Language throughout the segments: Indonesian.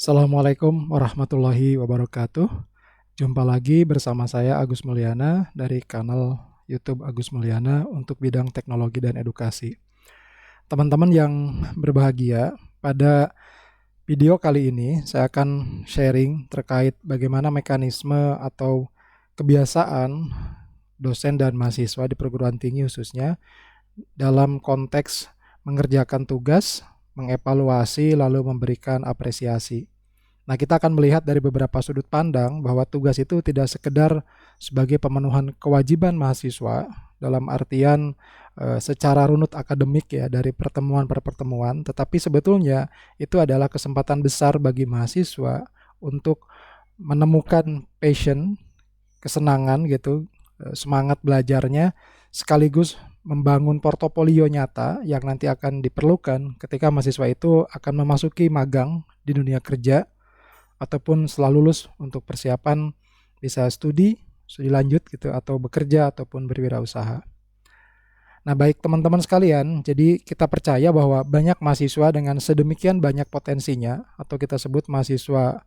Assalamualaikum warahmatullahi wabarakatuh. Jumpa lagi bersama saya Agus Mulyana dari kanal YouTube Agus Mulyana untuk bidang teknologi dan edukasi. Teman-teman yang berbahagia, pada video kali ini saya akan sharing terkait bagaimana mekanisme atau kebiasaan dosen dan mahasiswa di perguruan tinggi khususnya dalam konteks mengerjakan tugas, mengevaluasi, lalu memberikan apresiasi. Nah, kita akan melihat dari beberapa sudut pandang bahwa tugas itu tidak sekedar sebagai pemenuhan kewajiban mahasiswa dalam artian secara runut akademik ya dari pertemuan per pertemuan, tetapi sebetulnya itu adalah kesempatan besar bagi mahasiswa untuk menemukan passion, kesenangan gitu, semangat belajarnya sekaligus membangun portofolio nyata yang nanti akan diperlukan ketika mahasiswa itu akan memasuki magang di dunia kerja ataupun setelah lulus untuk persiapan bisa studi lanjut gitu atau bekerja ataupun berwirausaha. Nah, baik teman-teman sekalian, jadi kita percaya bahwa banyak mahasiswa dengan sedemikian banyak potensinya atau kita sebut mahasiswa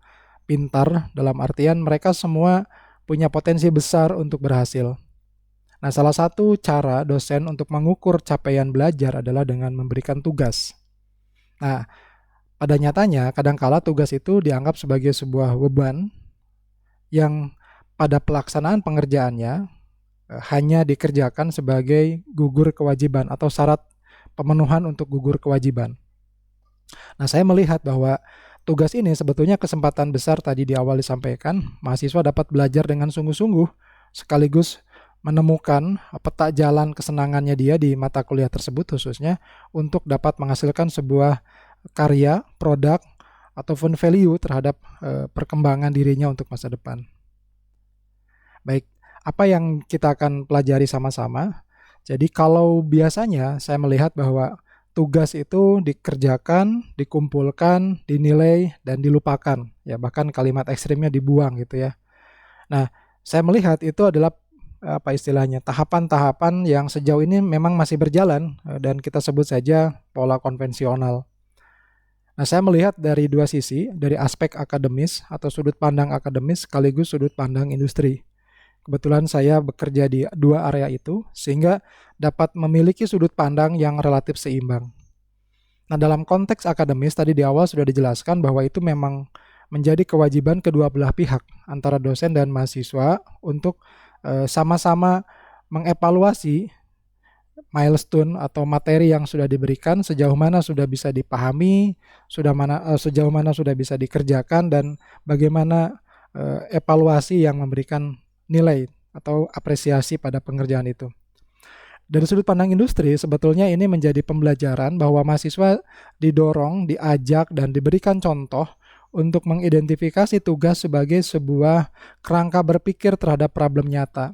pintar dalam artian mereka semua punya potensi besar untuk berhasil. Nah, salah satu cara dosen untuk mengukur capaian belajar adalah dengan memberikan tugas. Nah, pada nyatanya, kadangkala tugas itu dianggap sebagai sebuah beban yang pada pelaksanaan pengerjaannya hanya dikerjakan sebagai gugur kewajiban atau syarat pemenuhan untuk gugur kewajiban. Nah, saya melihat bahwa tugas ini sebetulnya kesempatan besar tadi di awal disampaikan, mahasiswa dapat belajar dengan sungguh-sungguh sekaligus menemukan peta jalan kesenangannya dia di mata kuliah tersebut khususnya untuk dapat menghasilkan sebuah karya, produk, ataupun value terhadap perkembangan dirinya untuk masa depan. Baik, apa yang kita akan pelajari sama-sama? Jadi kalau biasanya saya melihat bahwa tugas itu dikerjakan, dikumpulkan, dinilai, dan dilupakan. Ya, bahkan kalimat ekstrimnya dibuang gitu ya. Nah, saya melihat itu adalah apa istilahnya tahapan-tahapan yang sejauh ini memang masih berjalan dan kita sebut saja pola konvensional. Nah, saya melihat dari dua sisi, dari aspek akademis atau sudut pandang akademis sekaligus sudut pandang industri. Kebetulan saya bekerja di dua area itu, sehingga dapat memiliki sudut pandang yang relatif seimbang. Nah, dalam konteks akademis, tadi di awal sudah dijelaskan bahwa itu memang menjadi kewajiban kedua belah pihak, antara dosen dan mahasiswa, untuk sama-sama mengevaluasi milestone atau materi yang sudah diberikan sejauh mana sudah bisa dipahami, sejauh mana sudah bisa dikerjakan dan bagaimana evaluasi yang memberikan nilai atau apresiasi pada pengerjaan itu. Dari sudut pandang industri, sebetulnya ini menjadi pembelajaran bahwa mahasiswa didorong, diajak, dan diberikan contoh untuk mengidentifikasi tugas sebagai sebuah kerangka berpikir terhadap problem nyata.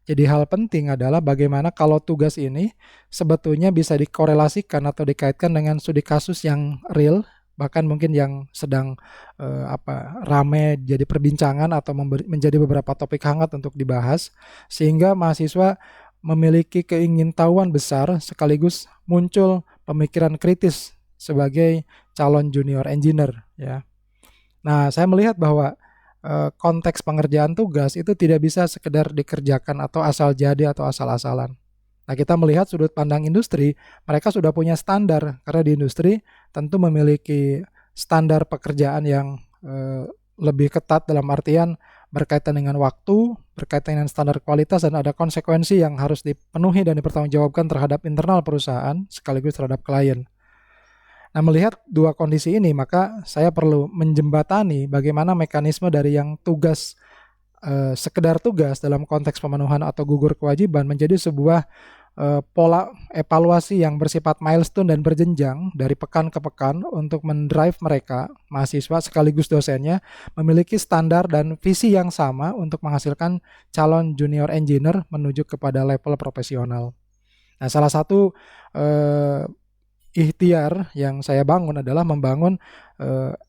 Jadi hal penting adalah bagaimana kalau tugas ini sebetulnya bisa dikorelasikan atau dikaitkan dengan studi kasus yang real, bahkan mungkin yang sedang rame jadi perbincangan atau menjadi beberapa topik hangat untuk dibahas, sehingga mahasiswa memiliki keingintahuan besar sekaligus muncul pemikiran kritis sebagai calon junior engineer ya. Nah, saya melihat bahwa konteks pengerjaan tugas itu tidak bisa sekedar dikerjakan atau asal jadi atau asal-asalan. Nah, kita melihat sudut pandang industri, mereka sudah punya standar karena di industri tentu memiliki standar pekerjaan yang lebih ketat dalam artian berkaitan dengan waktu, berkaitan dengan standar kualitas dan ada konsekuensi yang harus dipenuhi dan dipertanggungjawabkan terhadap internal perusahaan sekaligus terhadap klien. Nah, melihat dua kondisi ini, maka saya perlu menjembatani bagaimana mekanisme dari yang tugas, sekedar tugas dalam konteks pemenuhan atau gugur kewajiban menjadi sebuah pola evaluasi yang bersifat milestone dan berjenjang dari pekan ke pekan untuk mendrive mereka, mahasiswa sekaligus dosennya, memiliki standar dan visi yang sama untuk menghasilkan calon junior engineer menuju kepada level profesional. Nah, salah satu ikhtiar yang saya bangun adalah membangun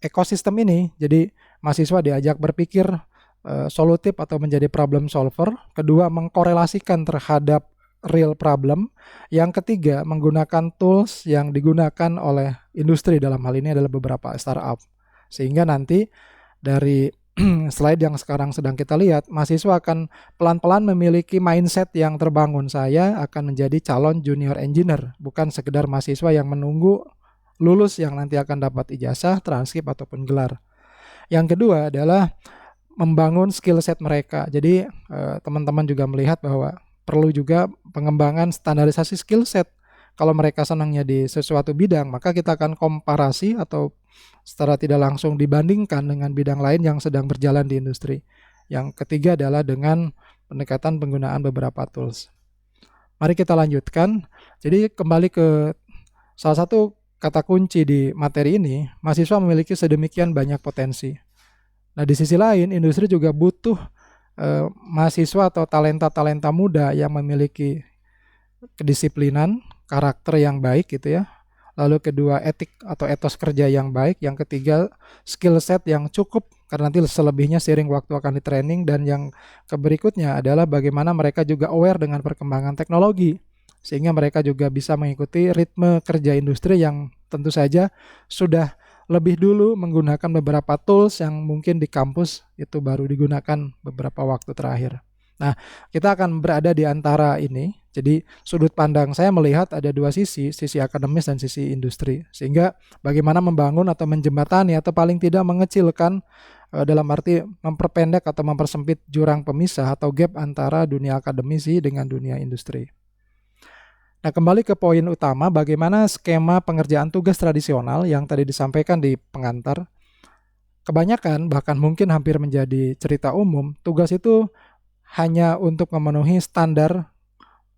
ekosistem ini. Jadi mahasiswa diajak berpikir solutif atau menjadi problem solver. Kedua, mengkorelasikan terhadap real problem. Yang ketiga, menggunakan tools yang digunakan oleh industri, dalam hal ini adalah beberapa startup. Sehingga nanti dari slide yang sekarang sedang kita lihat, mahasiswa akan pelan-pelan memiliki mindset yang terbangun. Saya akan menjadi calon junior engineer, bukan sekedar mahasiswa yang menunggu lulus yang nanti akan dapat ijazah, transkrip, ataupun gelar. Yang kedua adalah membangun skill set mereka. Jadi teman-teman juga melihat bahwa perlu juga pengembangan standarisasi skill set. Kalau mereka senangnya di sesuatu bidang, maka kita akan komparasi atau secara tidak langsung dibandingkan dengan bidang lain yang sedang berjalan di industri. Yang ketiga adalah dengan pendekatan penggunaan beberapa tools. Mari kita lanjutkan. Jadi kembali ke salah satu kata kunci di materi ini, mahasiswa memiliki sedemikian banyak potensi. Nah, di sisi lain, industri juga butuh mahasiswa atau talenta-talenta muda yang memiliki kedisiplinan, karakter yang baik gitu ya. Lalu kedua, etik atau etos kerja yang baik. Yang ketiga, skill set yang cukup, karena nanti selebihnya seiring waktu akan di-training. Dan yang berikutnya adalah bagaimana mereka juga aware dengan perkembangan teknologi, sehingga mereka juga bisa mengikuti ritme kerja industri yang tentu saja sudah lebih dulu menggunakan beberapa tools yang mungkin di kampus itu baru digunakan beberapa waktu terakhir. Nah, kita akan berada di antara ini. Jadi sudut pandang saya melihat ada dua sisi akademis dan sisi industri. Sehingga bagaimana membangun atau menjembatani atau paling tidak mengecilkan dalam arti memperpendek atau mempersempit jurang pemisah atau gap antara dunia akademisi dengan dunia industri. Nah, kembali ke poin utama, bagaimana skema pengerjaan tugas tradisional yang tadi disampaikan di pengantar. Kebanyakan, bahkan mungkin hampir menjadi cerita umum, tugas itu hanya untuk memenuhi standar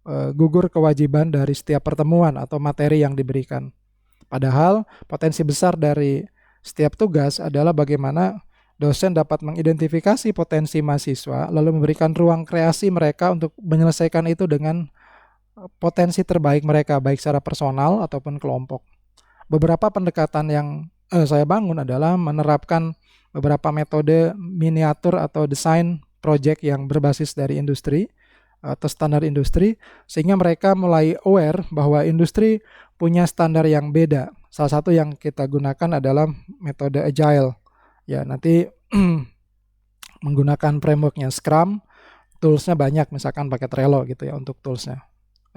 gugur kewajiban dari setiap pertemuan atau materi yang diberikan. Padahal potensi besar dari setiap tugas adalah bagaimana dosen dapat mengidentifikasi potensi mahasiswa lalu memberikan ruang kreasi mereka untuk menyelesaikan itu dengan potensi terbaik mereka, baik secara personal ataupun kelompok. Beberapa pendekatan yang saya bangun adalah menerapkan beberapa metode miniatur atau desain project yang berbasis dari industri atau standar industri, sehingga mereka mulai aware bahwa industri punya standar yang beda. Salah satu yang kita gunakan adalah metode agile. Ya, nanti menggunakan frameworknya Scrum, toolsnya banyak, misalkan pakai Trello gitu ya untuk toolsnya,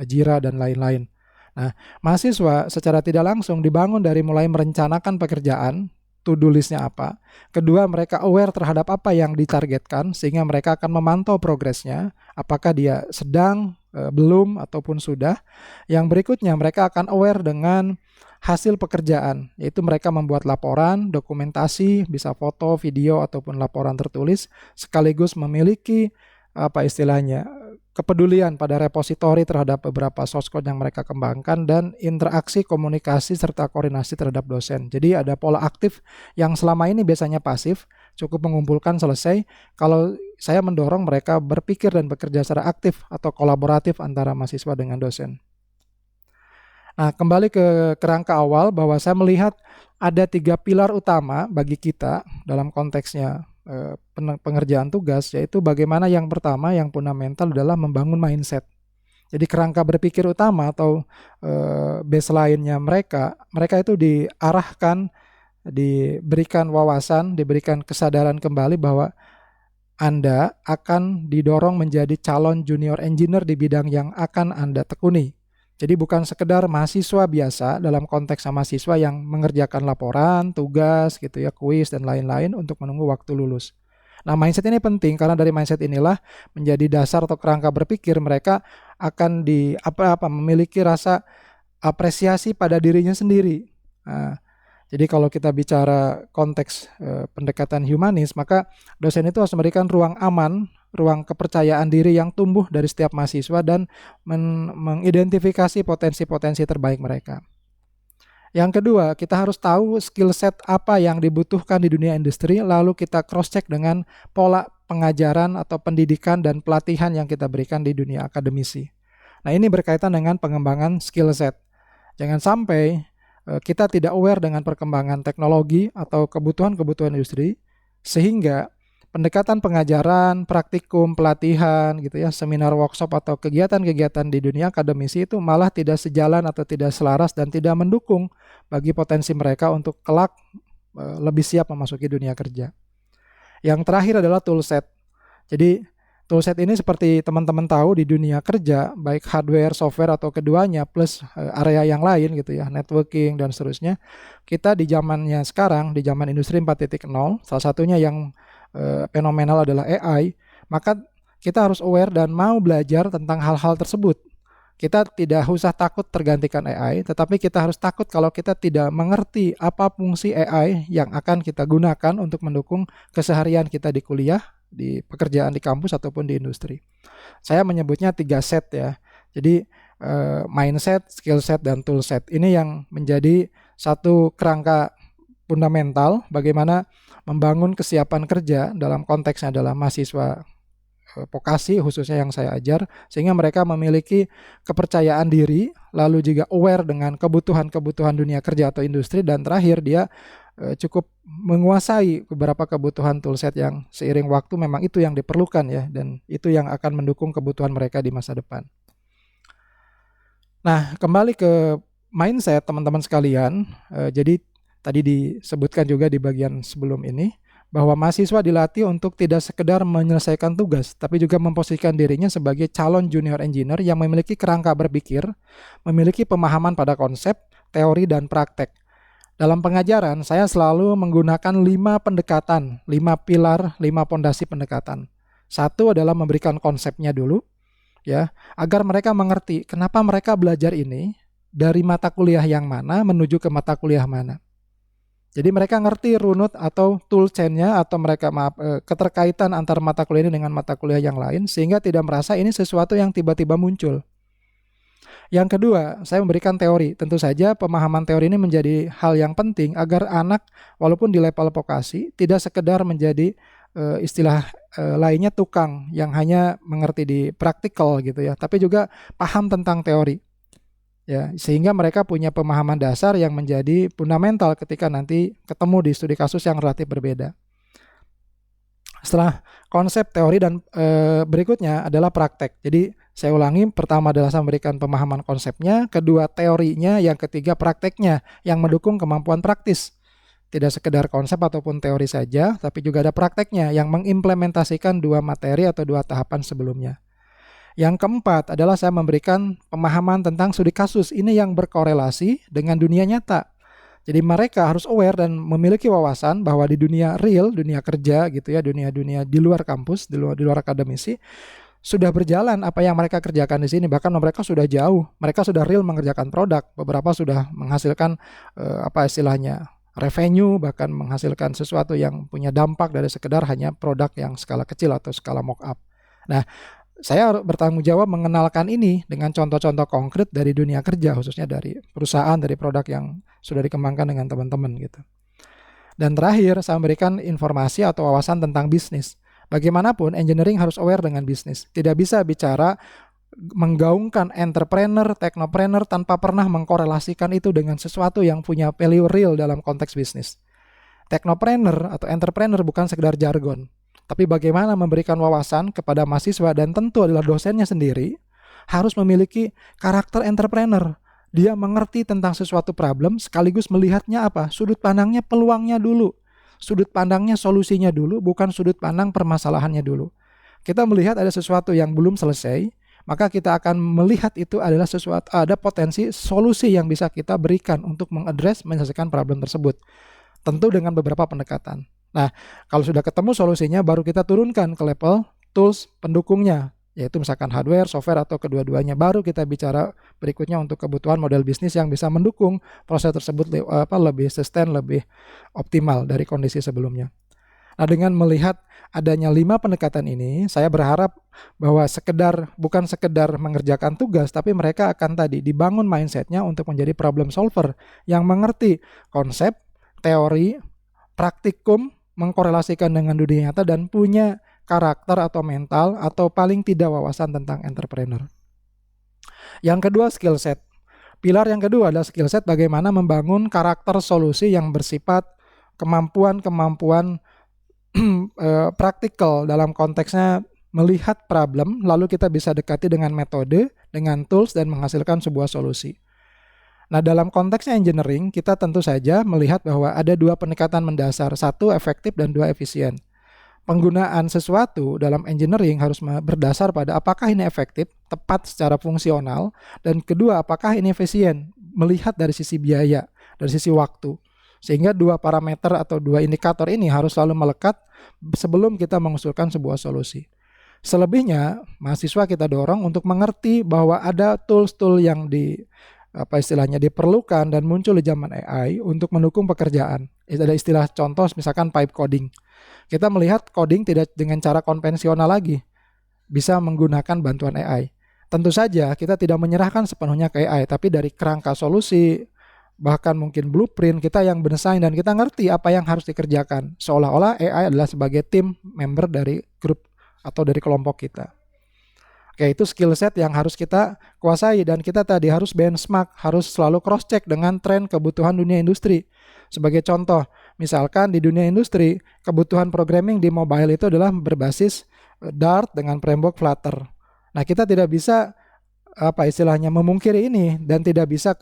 Jira dan lain-lain. Nah, mahasiswa secara tidak langsung dibangun dari mulai merencanakan pekerjaan, to-do list-nya apa. Kedua, mereka aware terhadap apa yang ditargetkan, sehingga mereka akan memantau progresnya, apakah dia sedang, belum, ataupun sudah. Yang berikutnya, mereka akan aware dengan hasil pekerjaan, yaitu mereka membuat laporan, dokumentasi, bisa foto, video, ataupun laporan tertulis, sekaligus memiliki kepedulian pada repositori terhadap beberapa source code yang mereka kembangkan dan interaksi, komunikasi, serta koordinasi terhadap dosen. Jadi ada pola aktif yang selama ini biasanya pasif, cukup mengumpulkan selesai. Kalau saya mendorong mereka berpikir dan bekerja secara aktif atau kolaboratif antara mahasiswa dengan dosen. Nah, kembali ke kerangka awal bahwa saya melihat ada 3 pilar utama bagi kita dalam konteksnya pengerjaan tugas, yaitu bagaimana yang pertama, yang fundamental adalah membangun mindset. Jadi kerangka berpikir utama atau baseline-nya mereka itu diarahkan, diberikan wawasan, diberikan kesadaran kembali bahwa Anda akan didorong menjadi calon junior engineer di bidang yang akan Anda tekuni. Jadi bukan sekedar mahasiswa biasa dalam konteks mahasiswa yang mengerjakan laporan, tugas gitu ya, kuis dan lain-lain untuk menunggu waktu lulus. Nah, mindset ini penting karena dari mindset inilah menjadi dasar atau kerangka berpikir mereka akan memiliki rasa apresiasi pada dirinya sendiri. Nah, jadi kalau kita bicara konteks pendekatan humanis, maka dosen itu harus memberikan ruang aman, ruang kepercayaan diri yang tumbuh dari setiap mahasiswa dan mengidentifikasi potensi-potensi terbaik mereka. Yang kedua, kita harus tahu skill set apa yang dibutuhkan di dunia industri, lalu kita cross-check dengan pola pengajaran atau pendidikan dan pelatihan yang kita berikan di dunia akademisi. Nah, ini berkaitan dengan pengembangan skill set. Jangan sampai kita tidak aware dengan perkembangan teknologi atau kebutuhan-kebutuhan industri, sehingga pendekatan pengajaran, praktikum, pelatihan gitu ya, seminar, workshop atau kegiatan-kegiatan di dunia akademisi itu malah tidak sejalan atau tidak selaras dan tidak mendukung bagi potensi mereka untuk kelak lebih siap memasuki dunia kerja. Yang terakhir adalah toolset. Jadi toolset ini seperti teman-teman tahu di dunia kerja, baik hardware, software atau keduanya plus area yang lain gitu ya, networking dan seterusnya. Kita di zamannya sekarang, di zaman industri 4.0, salah satunya yang fenomenal adalah AI, maka kita harus aware dan mau belajar tentang hal-hal tersebut. Kita tidak usah takut tergantikan AI, tetapi kita harus takut kalau kita tidak mengerti apa fungsi AI yang akan kita gunakan untuk mendukung keseharian kita di kuliah, di pekerjaan di kampus ataupun di industri. Saya menyebutnya 3 set ya. Jadi mindset, skill set, dan tool set. Ini yang menjadi satu kerangka fundamental bagaimana membangun kesiapan kerja dalam konteksnya adalah mahasiswa vokasi khususnya yang saya ajar, sehingga mereka memiliki kepercayaan diri, lalu juga aware dengan kebutuhan-kebutuhan dunia kerja atau industri, dan terakhir dia cukup menguasai beberapa kebutuhan toolset yang seiring waktu memang itu yang diperlukan ya, dan itu yang akan mendukung kebutuhan mereka di masa depan. Nah, kembali ke mindset teman-teman sekalian, jadi tadi disebutkan juga di bagian sebelum ini, bahwa mahasiswa dilatih untuk tidak sekedar menyelesaikan tugas, tapi juga memposisikan dirinya sebagai calon junior engineer yang memiliki kerangka berpikir, memiliki pemahaman pada konsep, teori, dan praktek. Dalam pengajaran, saya selalu menggunakan 5 pendekatan, 5 pilar, 5 pondasi pendekatan. Satu adalah memberikan konsepnya dulu, ya, agar mereka mengerti kenapa mereka belajar ini, dari mata kuliah yang mana menuju ke mata kuliah mana. Jadi mereka ngerti runut atau tool chain-nya atau keterkaitan antar mata kuliah ini dengan mata kuliah yang lain, sehingga tidak merasa ini sesuatu yang tiba-tiba muncul. Yang kedua, saya memberikan teori. Tentu saja pemahaman teori ini menjadi hal yang penting agar anak walaupun di level vokasi tidak sekedar menjadi istilah lainnya tukang yang hanya mengerti di praktikal gitu ya, tapi juga paham tentang teori. Ya, sehingga mereka punya pemahaman dasar yang menjadi fundamental ketika nanti ketemu di studi kasus yang relatif berbeda. Setelah konsep, teori, dan berikutnya adalah praktek. Jadi saya ulangi, pertama adalah saya memberikan pemahaman konsepnya, kedua teorinya, yang ketiga prakteknya yang mendukung kemampuan praktis. Tidak sekedar konsep ataupun teori saja, tapi juga ada prakteknya yang mengimplementasikan 2 materi atau 2 tahapan sebelumnya. Yang keempat adalah saya memberikan pemahaman tentang studi kasus ini yang berkorelasi dengan dunia nyata. Jadi mereka harus aware dan memiliki wawasan bahwa di dunia real, dunia kerja gitu ya, dunia-dunia di luar kampus, di luar akademisi, sudah berjalan apa yang mereka kerjakan di sini. Bahkan mereka sudah jauh, mereka sudah real mengerjakan produk, beberapa sudah menghasilkan revenue, bahkan menghasilkan sesuatu yang punya dampak dari sekedar hanya produk yang skala kecil atau skala mock up. Nah, saya bertanggung jawab mengenalkan ini dengan contoh-contoh konkret dari dunia kerja, khususnya dari perusahaan, dari produk yang sudah dikembangkan dengan teman-teman gitu. Dan terakhir, saya memberikan informasi atau wawasan tentang bisnis. Bagaimanapun, engineering harus aware dengan bisnis. Tidak bisa bicara menggaungkan entrepreneur, technopreneur tanpa pernah mengkorelasikan itu dengan sesuatu yang punya value real dalam konteks bisnis. Technopreneur atau entrepreneur bukan sekedar jargon, tapi bagaimana memberikan wawasan kepada mahasiswa, dan tentu adalah dosennya sendiri harus memiliki karakter entrepreneur. Dia mengerti tentang sesuatu problem sekaligus melihatnya apa? Sudut pandangnya, peluangnya dulu. Sudut pandangnya, solusinya dulu, bukan sudut pandang permasalahannya dulu. Kita melihat ada sesuatu yang belum selesai, maka kita akan melihat itu adalah sesuatu, ada potensi solusi yang bisa kita berikan untuk menyelesaikan problem tersebut. Tentu dengan beberapa pendekatan. Nah, kalau sudah ketemu solusinya, baru kita turunkan ke level tools pendukungnya, yaitu misalkan hardware, software, atau kedua-duanya. Baru kita bicara berikutnya untuk kebutuhan model bisnis yang bisa mendukung proses tersebut lebih sustain, lebih optimal dari kondisi sebelumnya. Nah, dengan melihat adanya 5 pendekatan ini, saya berharap bahwa bukan sekedar mengerjakan tugas, tapi mereka akan dibangun mindsetnya untuk menjadi problem solver yang mengerti konsep, teori, praktikum, mengkorelasikan dengan dunia nyata, dan punya karakter atau mental atau paling tidak wawasan tentang entrepreneur. Yang kedua, skill set. Pilar yang kedua adalah skill set, bagaimana membangun karakter solusi yang bersifat kemampuan praktikal dalam konteksnya melihat problem, lalu kita bisa dekati dengan metode, dengan tools, dan menghasilkan sebuah solusi. Nah, dalam konteksnya engineering, kita tentu saja melihat bahwa ada dua pendekatan mendasar, satu efektif dan dua efisien. Penggunaan sesuatu dalam engineering harus berdasar pada apakah ini efektif, tepat secara fungsional, dan kedua, apakah ini efisien, melihat dari sisi biaya, dari sisi waktu. Sehingga dua parameter atau dua indikator ini harus selalu melekat sebelum kita mengusulkan sebuah solusi. Selebihnya, mahasiswa kita dorong untuk mengerti bahwa ada tools-tool yang diperlukan dan muncul di zaman AI untuk mendukung pekerjaan. Ada istilah contoh misalkan pipe coding. Kita melihat coding tidak dengan cara konvensional lagi, bisa menggunakan bantuan AI. Tentu saja kita tidak menyerahkan sepenuhnya ke AI, tapi dari kerangka solusi, bahkan mungkin blueprint, kita yang mendesain dan kita ngerti apa yang harus dikerjakan. Seolah-olah AI adalah sebagai tim member dari grup atau dari kelompok kita. Oke, itu skill set yang harus kita kuasai dan kita tadi harus benchmark, harus selalu cross check dengan tren kebutuhan dunia industri. Sebagai contoh, misalkan di dunia industri, kebutuhan programming di mobile itu adalah berbasis Dart dengan framework Flutter. Nah, kita tidak bisa memungkiri ini dan tidak bisa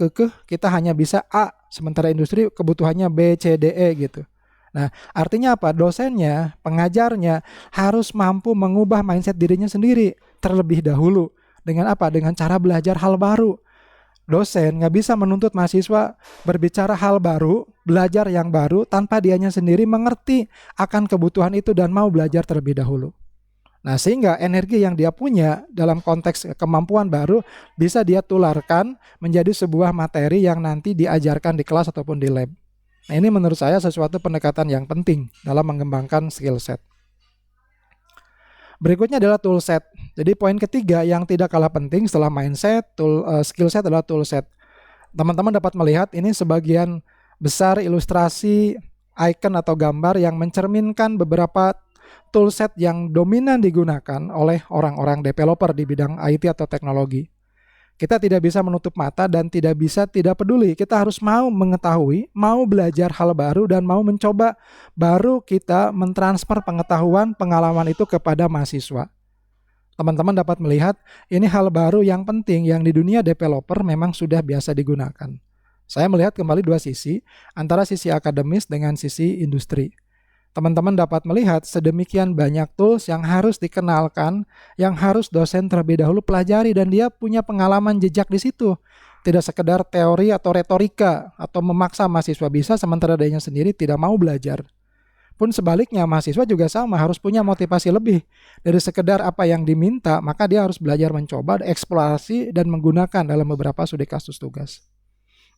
kita hanya bisa A, sementara industri kebutuhannya B, C, D, E gitu. Nah, artinya apa? Dosennya, pengajarnya harus mampu mengubah mindset dirinya sendiri terlebih dahulu. Dengan apa? Dengan cara belajar hal baru. Dosen nggak bisa menuntut mahasiswa berbicara hal baru, belajar yang baru, tanpa dianya sendiri mengerti akan kebutuhan itu dan mau belajar terlebih dahulu. Nah, sehingga energi yang dia punya dalam konteks kemampuan baru bisa dia tularkan menjadi sebuah materi yang nanti diajarkan di kelas ataupun di lab. Nah, ini menurut saya sesuatu pendekatan yang penting dalam mengembangkan skill set. Berikutnya adalah tool set. Jadi poin ketiga yang tidak kalah penting setelah mindset, skill set adalah tool set. Teman-teman dapat melihat ini sebagian besar ilustrasi icon atau gambar yang mencerminkan beberapa tool set yang dominan digunakan oleh orang-orang developer di bidang IT atau teknologi. Kita tidak bisa menutup mata dan tidak peduli. Kita harus mau mengetahui, mau belajar hal baru dan mau mencoba, baru kita mentransfer pengetahuan, pengalaman itu kepada mahasiswa. Teman-teman dapat melihat ini hal baru yang penting yang di dunia developer memang sudah biasa digunakan. Saya melihat kembali dua sisi, antara sisi akademis dengan sisi industri. Teman-teman dapat melihat sedemikian banyak tools yang harus dikenalkan, yang harus dosen terlebih dahulu pelajari dan dia punya pengalaman jejak di situ. Tidak sekedar teori atau retorika atau memaksa mahasiswa bisa sementara dirinya sendiri tidak mau belajar. Pun sebaliknya mahasiswa juga sama, harus punya motivasi lebih dari sekedar apa yang diminta, maka dia harus belajar mencoba, eksplorasi dan menggunakan dalam beberapa studi kasus tugas.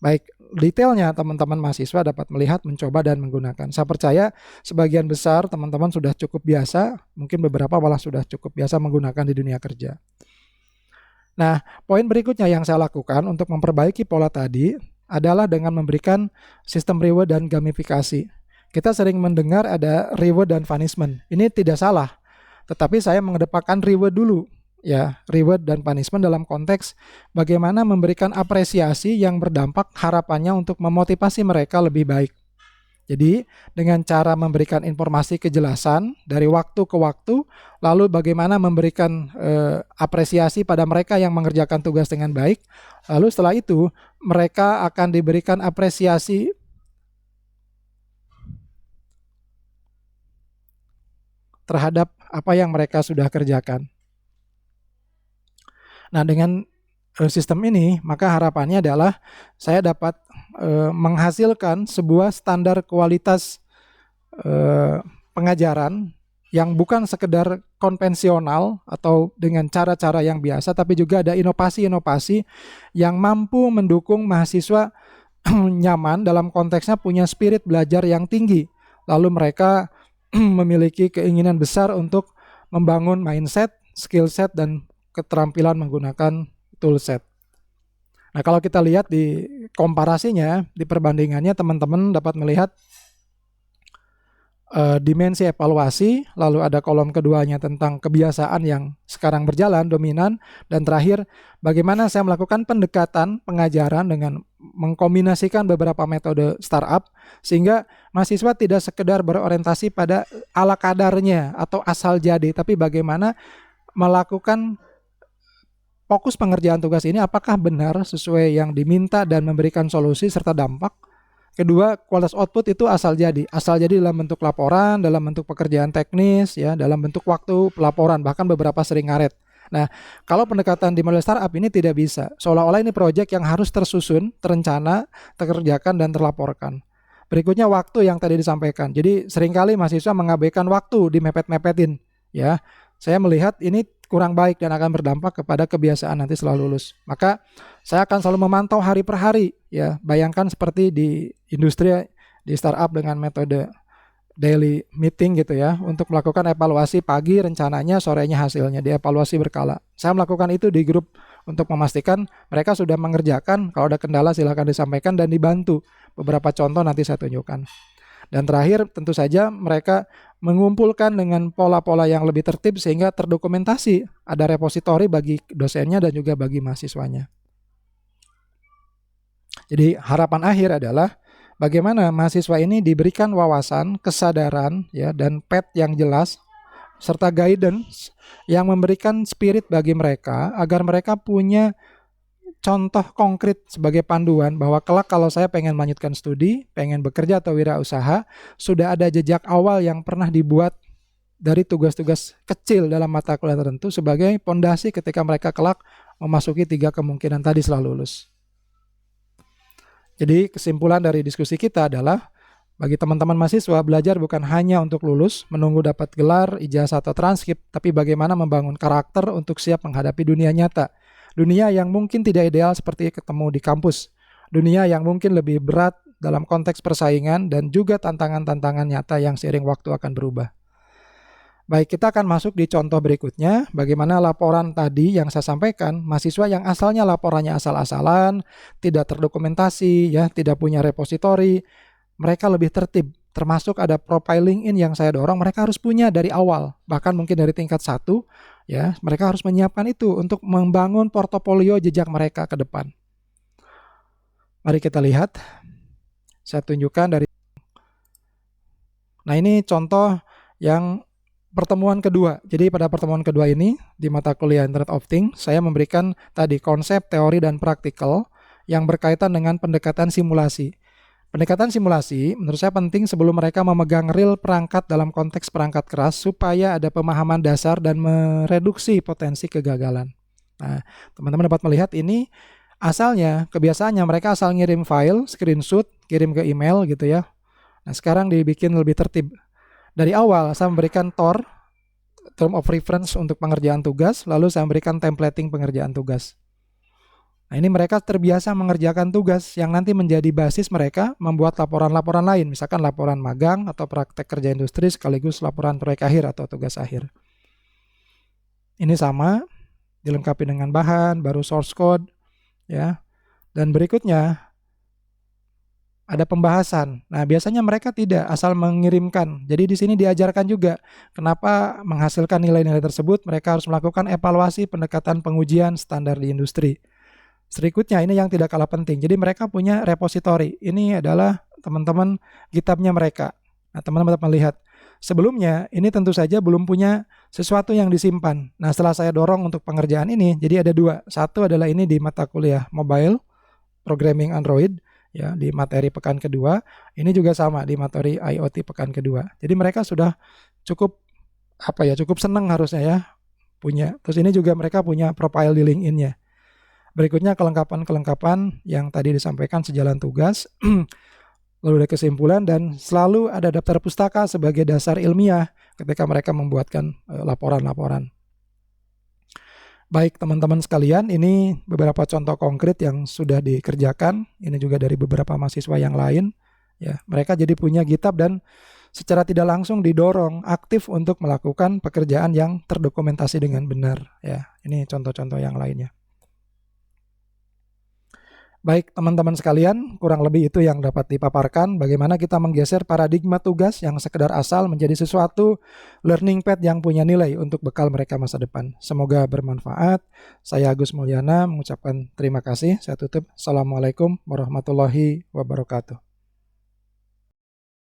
Baik, detailnya teman-teman mahasiswa dapat melihat, mencoba, dan menggunakan. Saya percaya sebagian besar teman-teman sudah cukup biasa, mungkin beberapa malah sudah cukup biasa menggunakan di dunia kerja. Nah, poin berikutnya yang saya lakukan untuk memperbaiki pola tadi adalah dengan memberikan sistem reward dan gamifikasi. Kita sering mendengar ada reward dan punishment. Ini tidak salah, tetapi saya mengedepankan reward dulu. Ya, reward dan punishment dalam konteks bagaimana memberikan apresiasi yang berdampak harapannya untuk memotivasi mereka lebih baik. Jadi, dengan cara memberikan informasi kejelasan dari waktu ke waktu, lalu bagaimana memberikan apresiasi pada mereka yang mengerjakan tugas dengan baik, lalu setelah itu mereka akan diberikan apresiasi terhadap apa yang mereka sudah kerjakan. Nah, dengan sistem ini, maka harapannya adalah saya dapat menghasilkan sebuah standar kualitas pengajaran yang bukan sekedar konvensional atau dengan cara-cara yang biasa, tapi juga ada inovasi-inovasi yang mampu mendukung mahasiswa nyaman dalam konteksnya punya spirit belajar yang tinggi. Lalu mereka memiliki keinginan besar untuk membangun mindset, skill set, dan keterampilan menggunakan toolset. Nah, kalau kita lihat di komparasinya, di perbandingannya, teman-teman dapat melihat dimensi evaluasi, lalu ada kolom keduanya tentang kebiasaan yang sekarang berjalan, dominan, dan terakhir, bagaimana saya melakukan pendekatan pengajaran dengan mengkombinasikan beberapa metode startup, sehingga mahasiswa tidak sekedar berorientasi pada ala kadarnya atau asal jadi, tapi bagaimana melakukan fokus pengerjaan tugas ini apakah benar sesuai yang diminta dan memberikan solusi serta dampak. Kedua, kualitas output itu asal jadi dalam bentuk laporan, dalam bentuk pekerjaan teknis, ya, dalam bentuk waktu pelaporan, bahkan beberapa sering ngaret. Nah, kalau pendekatan di model startup ini tidak bisa, seolah-olah ini proyek yang harus tersusun, terencana, terkerjakan, dan terlaporkan. Berikutnya waktu yang tadi disampaikan. Jadi seringkali mahasiswa mengabaikan waktu, dimepet-mepetin, ya. Saya melihat ini kurang baik dan akan berdampak kepada kebiasaan nanti setelah lulus. Maka saya akan selalu memantau hari per hari, ya. Bayangkan seperti di industri, di startup dengan metode daily meeting gitu ya, untuk melakukan evaluasi pagi rencananya, sorenya hasilnya, dievaluasi berkala. Saya melakukan itu di grup untuk memastikan mereka sudah mengerjakan. Kalau ada kendala silakan disampaikan dan dibantu. Beberapa contoh nanti saya tunjukkan. Dan terakhir tentu saja mereka mengumpulkan dengan pola-pola yang lebih tertib sehingga terdokumentasi, ada repositori bagi dosennya dan juga bagi mahasiswanya. Jadi harapan akhir adalah bagaimana mahasiswa ini diberikan wawasan, kesadaran, ya, dan path yang jelas serta guidance yang memberikan spirit bagi mereka agar mereka punya contoh konkret sebagai panduan bahwa kelak kalau saya pengen melanjutkan studi, pengen bekerja atau wirausaha, sudah ada jejak awal yang pernah dibuat dari tugas-tugas kecil dalam mata kuliah tertentu sebagai pondasi ketika mereka kelak memasuki 3 kemungkinan tadi setelah lulus. Jadi kesimpulan dari diskusi kita adalah bagi teman-teman mahasiswa, belajar bukan hanya untuk lulus, menunggu dapat gelar, ijazah atau transkrip, tapi bagaimana membangun karakter untuk siap menghadapi dunia nyata. Dunia yang mungkin tidak ideal seperti ketemu di kampus. Dunia yang mungkin lebih berat dalam konteks persaingan dan juga tantangan-tantangan nyata yang seiring waktu akan berubah. Baik, kita akan masuk di contoh berikutnya. Bagaimana laporan tadi yang saya sampaikan, mahasiswa yang asalnya laporannya asal-asalan, tidak terdokumentasi, ya, tidak punya repositori, mereka lebih tertib. Termasuk ada profiling in yang saya dorong, mereka harus punya dari awal, bahkan mungkin dari tingkat 1, ya, mereka harus menyiapkan itu untuk membangun portofolio jejak mereka ke depan. Mari kita lihat. Saya tunjukkan dari. Nah, ini contoh yang pertemuan kedua. Jadi pada pertemuan kedua ini di mata kuliah Internet of Things, saya memberikan tadi konsep, teori, dan praktikal yang berkaitan dengan pendekatan simulasi. Pendekatan simulasi menurut saya penting sebelum mereka memegang real perangkat dalam konteks perangkat keras supaya ada pemahaman dasar dan mereduksi potensi kegagalan. Nah, teman-teman dapat melihat ini asalnya, kebiasaannya mereka asal ngirim file, screenshot, kirim ke email gitu ya. Nah, sekarang dibikin lebih tertib. Dari awal saya memberikan TOR, Term of Reference untuk pengerjaan tugas, lalu saya memberikan templating pengerjaan tugas. Nah, ini mereka terbiasa mengerjakan tugas yang nanti menjadi basis mereka membuat laporan-laporan lain, misalkan laporan magang atau praktek kerja industri sekaligus laporan proyek akhir atau tugas akhir. Ini sama, dilengkapi dengan bahan, baru source code, ya. Dan berikutnya ada pembahasan. Nah, biasanya mereka tidak asal mengirimkan. Jadi di sini diajarkan juga kenapa menghasilkan nilai-nilai tersebut, mereka harus melakukan evaluasi pendekatan pengujian standar di industri. Berikutnya ini yang tidak kalah penting. Jadi mereka punya repositori. Ini adalah teman-teman GitHub-nya mereka. Nah, teman-teman dapat melihat. Sebelumnya ini tentu saja belum punya sesuatu yang disimpan. Nah, setelah saya dorong untuk pengerjaan ini, jadi ada 2. Satu adalah ini di mata kuliah mobile, programming Android, ya, di materi pekan kedua. Ini juga sama di materi IoT pekan kedua. Jadi mereka sudah cukup cukup senang harusnya ya punya. Terus ini juga mereka punya profile di LinkedIn-nya. Berikutnya kelengkapan-kelengkapan yang tadi disampaikan sejalan tugas, lalu ada kesimpulan dan selalu ada daftar pustaka sebagai dasar ilmiah ketika mereka membuatkan laporan-laporan. Baik teman-teman sekalian, ini beberapa contoh konkret yang sudah dikerjakan. Ini juga dari beberapa mahasiswa yang lain. Ya, mereka jadi punya GitHub dan secara tidak langsung didorong aktif untuk melakukan pekerjaan yang terdokumentasi dengan benar. Ya, ini contoh-contoh yang lainnya. Baik teman-teman sekalian, kurang lebih itu yang dapat dipaparkan bagaimana kita menggeser paradigma tugas yang sekedar asal menjadi sesuatu learning path yang punya nilai untuk bekal mereka masa depan. Semoga bermanfaat. Saya Agus Mulyana mengucapkan terima kasih. Saya tutup. Assalamualaikum warahmatullahi wabarakatuh.